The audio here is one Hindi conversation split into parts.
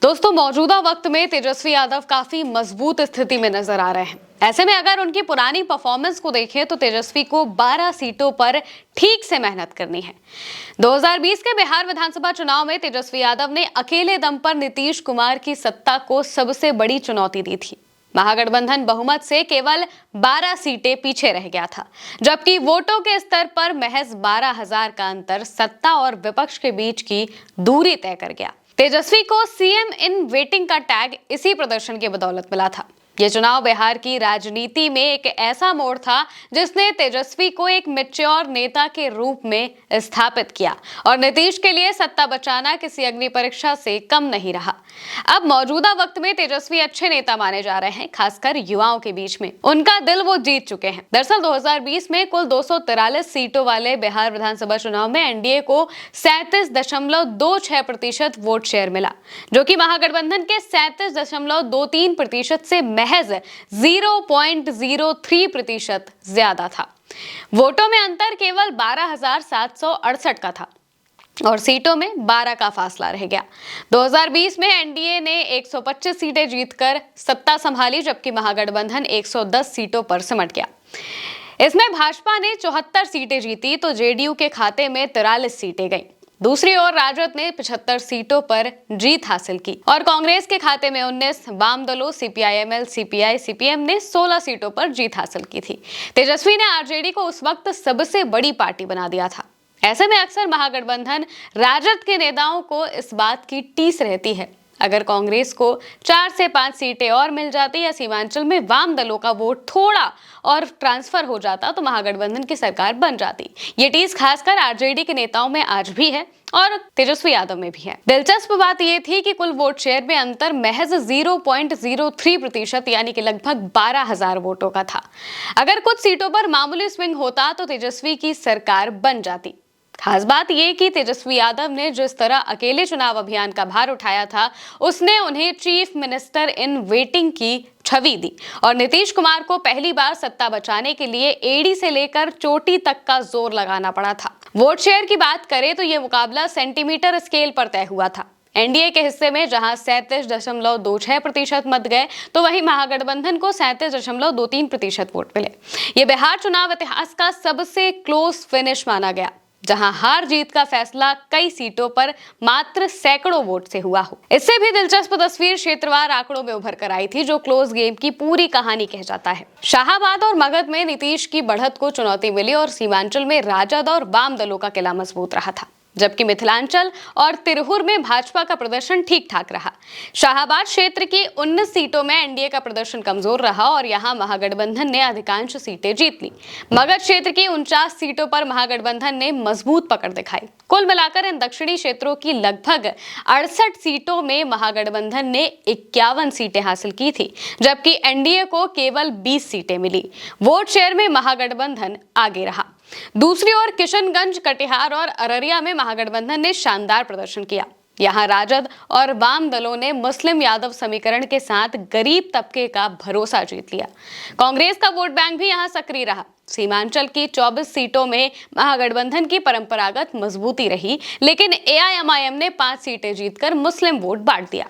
दोस्तों, मौजूदा वक्त में तेजस्वी यादव काफी मजबूत स्थिति में नजर आ रहे हैं। ऐसे में अगर उनकी पुरानी परफॉर्मेंस को देखें तो तेजस्वी को 12 सीटों पर ठीक से मेहनत करनी है। 2020 के बिहार विधानसभा चुनाव में तेजस्वी यादव ने अकेले दम पर नीतीश कुमार की सत्ता को सबसे बड़ी चुनौती दी थी। महागठबंधन बहुमत से केवल 12 सीटें पीछे रह गया था, जबकि वोटों के स्तर पर महज 12,000 का अंतर सत्ता और विपक्ष के बीच की दूरी तय कर गया। तेजस्वी को सीएम इन वेटिंग का टैग इसी प्रदर्शन की बदौलत मिला था। ये चुनाव बिहार की राजनीति में एक ऐसा मोड़ था जिसने तेजस्वी को एक मैच्योर नेता के रूप में स्थापित किया और नीतीश के लिए सत्ता बचाना किसी अग्नि परीक्षा से कम नहीं रहा। अब मौजूदा वक्त में तेजस्वी अच्छे नेता माने जा रहे हैं, खासकर युवाओं के बीच में। उनका दिल वो जीत चुके हैं। दरअसल 2020 में कुल 243 सीटों वाले बिहार विधानसभा चुनाव में एनडीए को 37.26% वोट शेयर मिला, जो कि महागठबंधन के 37.23% से महज 0.03% ज्यादा था। वोटों में अंतर केवल 12,768 का था और सीटों में 12 का फासला रह गया। 2020 में एनडीए ने 125 सीटें जीतकर सत्ता संभाली, जबकि महागठबंधन 110 सीटों पर सिमट गया। इसमें भाजपा ने 74 सीटें जीती तो जेडीयू के खाते में 43 सीटें गईं। दूसरी ओर राजद ने 75 सीटों पर जीत हासिल की और कांग्रेस के खाते में 19, वाम दलों सीपीआईएमएल, सीपीआई, सीपीएम ने 16 सीटों पर जीत हासिल की थी। तेजस्वी ने आरजेडी को उस वक्त सबसे बड़ी पार्टी बना दिया था। ऐसे में अक्सर महागठबंधन राजद के नेताओं को इस बात की टीस रहती है, अगर कांग्रेस को 4 से 5 सीटें और मिल जाती या सीमांचल में वाम दलों का वोट थोड़ा और ट्रांसफर हो जाता तो महागठबंधन की सरकार बन जाती। ये टीस खासकर आरजेडी के नेताओं में आज भी है और तेजस्वी यादव में भी है। दिलचस्प बात यह थी कि कुल वोट शेयर में अंतर महज 0.03% यानी कि लगभग 12,000 वोटों का था। अगर कुछ सीटों पर मामूली स्विंग होता तो तेजस्वी की सरकार बन जाती। खास बात यह कि तेजस्वी यादव ने जिस तरह अकेले चुनाव अभियान का भार उठाया था, उसने उन्हें चीफ मिनिस्टर इन वेटिंग की छवि दी और नीतीश कुमार को पहली बार सत्ता बचाने के लिए एड़ी से लेकर चोटी तक का जोर लगाना पड़ा था। वोट शेयर की बात करें तो यह मुकाबला सेंटीमीटर स्केल पर तय हुआ था। एनडीए के हिस्से में जहां 37.26% मत गए तो वहीं महागठबंधन को 37.23% वोट मिले। ये बिहार चुनाव इतिहास का सबसे क्लोज फिनिश माना गया, जहां हार जीत का फैसला कई सीटों पर मात्र सैकड़ों वोट से हुआ हो। इससे भी दिलचस्प तस्वीर क्षेत्रवार आंकड़ों में उभर कर आई थी, जो क्लोज गेम की पूरी कहानी कह जाता है। शाहाबाद और मगध में नीतीश की बढ़त को चुनौती मिली और सीमांचल में राजद और वाम दलों का किला मजबूत रहा था, जबकि मिथिलांचल और तिरहुर में भाजपा का प्रदर्शन ठीक ठाक रहा। शाहाबाद क्षेत्र की 19 सीटों में एनडीए का प्रदर्शन कमजोर रहा और यहां महागठबंधन ने अधिकांश सीटें जीत ली। मगध क्षेत्र की 49 सीटों पर महागठबंधन ने मजबूत पकड़ दिखाई। कुल मिलाकर इन दक्षिणी क्षेत्रों की लगभग 68 सीटों में महागठबंधन ने 51 सीटें हासिल की थी, जबकि एनडीए को केवल 20 सीटें मिली। वोट शेयर में महागठबंधन आगे रहा। दूसरी ओर किशनगंज, कटिहार और अररिया में महागठबंधन ने शानदार प्रदर्शन किया। यहां राजद और वाम दलों ने मुस्लिम यादव समीकरण के साथ गरीब तबके का भरोसा जीत लिया। कांग्रेस का वोट बैंक भी यहां सक्रिय रहा। सीमांचल की 24 सीटों में महागठबंधन की परंपरागत मजबूती रही, लेकिन एआईएमआईएम ने 5 सीटें जीतकर मुस्लिम वोट बांट दिया।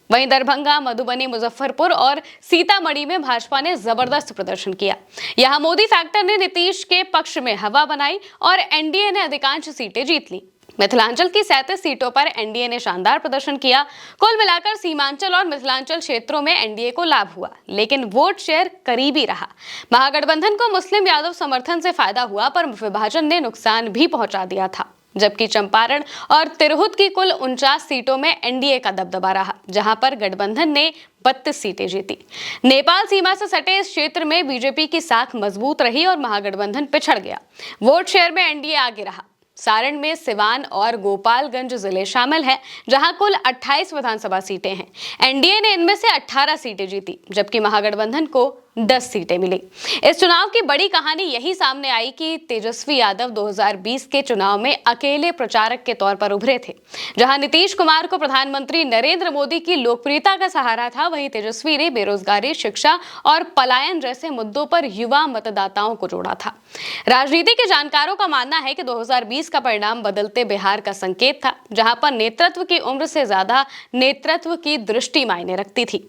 वहीं दरभंगा, मधुबनी, मुजफ्फरपुर और सीतामढ़ी में भाजपा ने जबरदस्त प्रदर्शन किया। यहां मोदी फैक्टर ने नीतीश के पक्ष में हवा बनाई और एनडीए ने अधिकांश सीटें जीत ली। मिथिलांचल की 37 सीटों पर एनडीए ने शानदार प्रदर्शन किया। कुल मिलाकर सीमांचल और मिथिलांचल क्षेत्रों में एनडीए को लाभ हुआ, लेकिन वोट शेयर करीबी रहा। महागठबंधन को मुस्लिम यादव समर्थन से फायदा हुआ, पर विभाजन ने नुकसान भी पहुंचा दिया था। जबकि चंपारण और तिरहुत की कुल 49 सीटों में एनडीए का दबदबा रहा, जहां पर गठबंधन ने 32 सीटें जीती। नेपाल सीमा से सटे इस क्षेत्र में बीजेपी की साख मजबूत रही और महागठबंधन पिछड़ गया। वोट शेयर में एनडीए आगे रहा। सारण में सिवान और गोपालगंज जिले शामिल हैं, जहां कुल 28 विधानसभा सीटें हैं। एनडीए ने इनमें से 18 सीटें जीती, जबकि महागठबंधन को 10 सीटें मिली। इस चुनाव की बड़ी कहानी यही सामने आई कि तेजस्वी यादव 2020 के चुनाव में अकेले प्रचारक के तौर पर उभरे थे। जहां नीतीश कुमार को प्रधानमंत्री नरेंद्र मोदी की लोकप्रियता का सहारा था, वहीं तेजस्वी ने बेरोजगारी, शिक्षा और पलायन जैसे मुद्दों पर युवा मतदाताओं को जोड़ा था। राजनीति के जानकारों का मानना है कि 2020 का परिणाम बदलते बिहार का संकेत था, जहां पर नेतृत्व की उम्र से ज्यादा नेतृत्व की दृष्टि मायने रखती थी।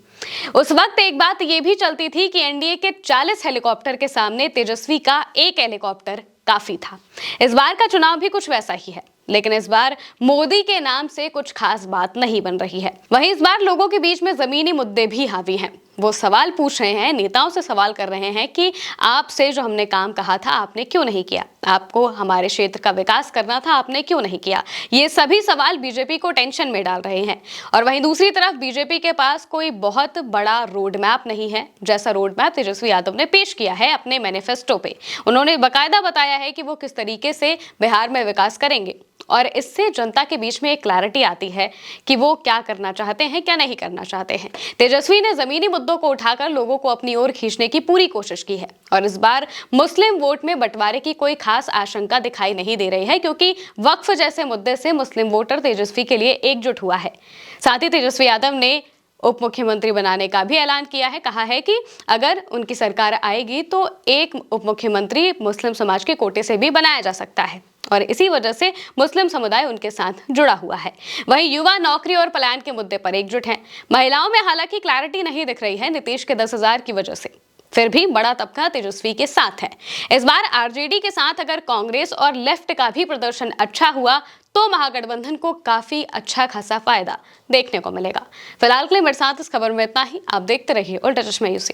उस वक्त एक बात यह भी चलती थी कि एनडीए के 40 हेलीकॉप्टर के सामने तेजस्वी का एक हेलीकॉप्टर काफी था। इस बार का चुनाव भी कुछ वैसा ही है, लेकिन इस बार मोदी के नाम से कुछ खास बात नहीं बन रही है। वहीं इस बार लोगों के बीच में जमीनी मुद्दे भी हावी हैं। वो सवाल पूछ रहे हैं, नेताओं से सवाल कर रहे हैं कि आपसे जो हमने काम कहा था आपने क्यों नहीं किया, आपको हमारे क्षेत्र का विकास करना था आपने क्यों नहीं किया। ये सभी सवाल बीजेपी को टेंशन में डाल रहे हैं। और वहीं दूसरी तरफ बीजेपी के पास कोई बहुत बड़ा रोड मैप नहीं है, जैसा रोड मैप तेजस्वी यादव ने पेश किया है अपने मैनिफेस्टो पे। उन्होंने बाकायदा बताया है कि वो किस तरीके से बिहार में विकास करेंगे, और इससे जनता के बीच में एक क्लैरिटी आती है कि वो क्या करना चाहते हैं, क्या नहीं करना चाहते हैं। तेजस्वी ने जमीनी मुद्दों को उठाकर लोगों को अपनी ओर खींचने की पूरी कोशिश की है, और इस बार मुस्लिम वोट में बंटवारे की कोई खास आशंका दिखाई नहीं दे रही है, क्योंकि वक्फ जैसे मुद्दे से मुस्लिम वोटर तेजस्वी के लिए एकजुट हुआ है। साथ ही तेजस्वी यादव ने उप मुख्यमंत्री बनाने का भी ऐलान किया है। कहा है कि अगर उनकी सरकार आएगी तो एक उप मुख्यमंत्री मुस्लिम समाज के कोटे से भी बनाया जा सकता है, और इसी वजह से मुस्लिम समुदाय उनके साथ जुड़ा हुआ है। वहीं युवा नौकरी और पलायन के मुद्दे पर एकजुट हैं। महिलाओं में हालांकि क्लैरिटी नहीं दिख रही है नीतीश के 10,000 की वजह से, फिर भी बड़ा तबका तेजस्वी के साथ है। इस बार आरजेडी के साथ अगर कांग्रेस और लेफ्ट का भी प्रदर्शन अच्छा हुआ तो महागठबंधन को काफी अच्छा खासा फायदा देखने को मिलेगा। फिलहाल के लिए मेरे साथ इस खबर में इतना ही। आप देखते रहिए उल्टा चश्मा यूसी।